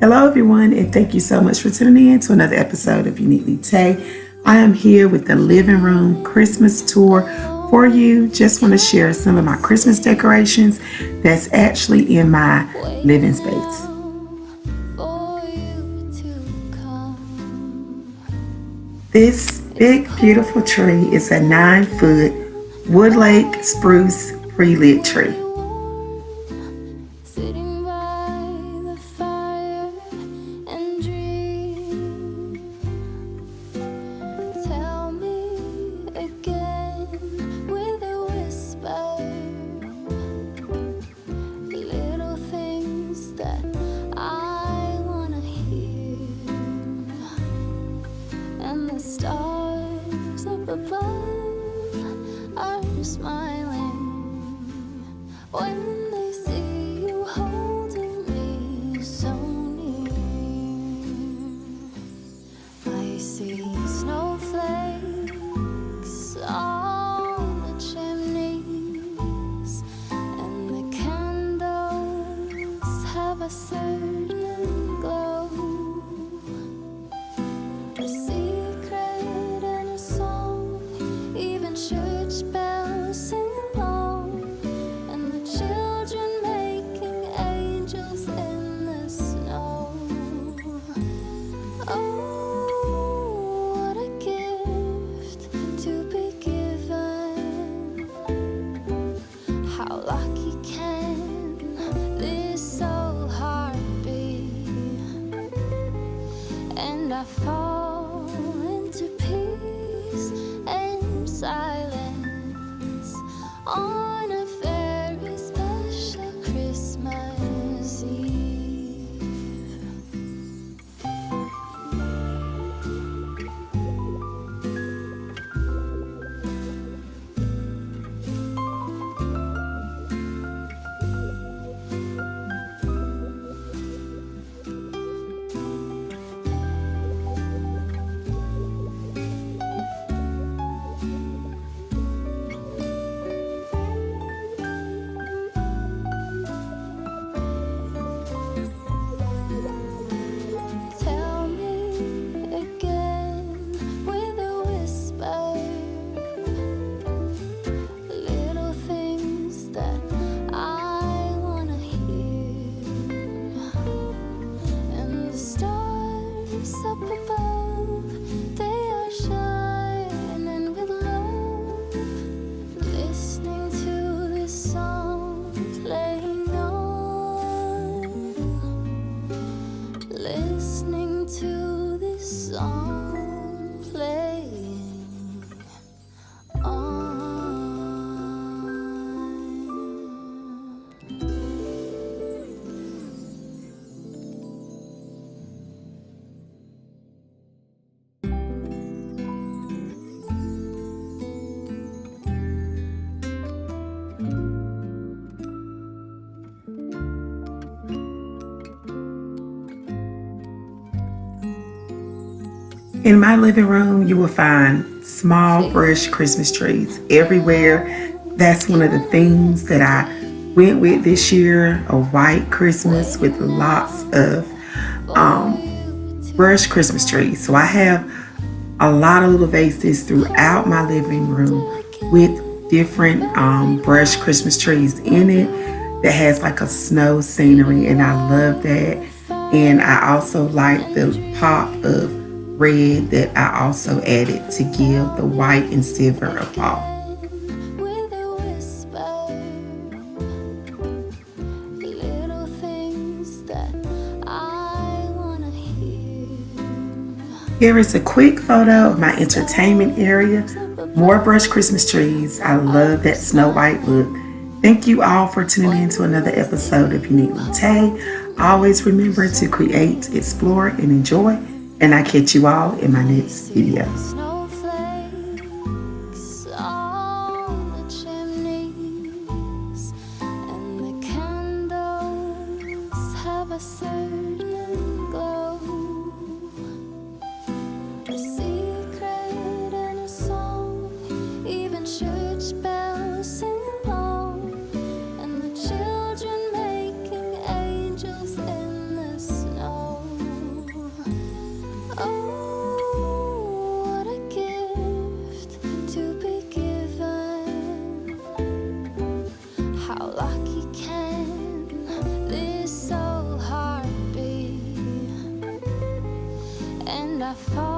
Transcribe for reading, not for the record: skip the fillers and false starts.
Hello, everyone, and thank you so much for tuning in to another episode of Uneatly Tae. I am here with the living room Christmas tour for you. Just want to share some of my Christmas decorations that's actually in my living space. This big, beautiful tree is a 9-foot woodlake spruce pre-lit tree. Stars up above are smiling when they see you holding me so near. I see snowflakes on the chimneys, and the candles have a certain glow. Church bells sing along, and the children making angels in the snow. Oh, what a gift to be given. How lucky can this old heart be? And I fall into peace and silence on a very special Christmas Eve. Up above, they are shining with love, listening to this song playing on, listening to this song playing on. In my living room, you will find small brush Christmas trees everywhere. That's one of the themes that I went with this year, a white Christmas with lots of brush Christmas trees. So I have a lot of little vases throughout my living room with different brush Christmas trees in it that has like a snow scenery, and I love that. And I also like the pop of red that I also added to give the white and silver a pop. Here is a quick photo of my entertainment area. More brush Christmas trees. I love that snow white look. Thank you all for tuning in to another episode of Uneatly Tae. Always remember to create, explore, and enjoy. And I catch you all in my next video. Snowflakes on the chimneys, and the candles have a certain glow. A secret and a song, even church bells sing along, and the children making angels in the snow. what a gift to be given. How lucky can this old heart be? And I fall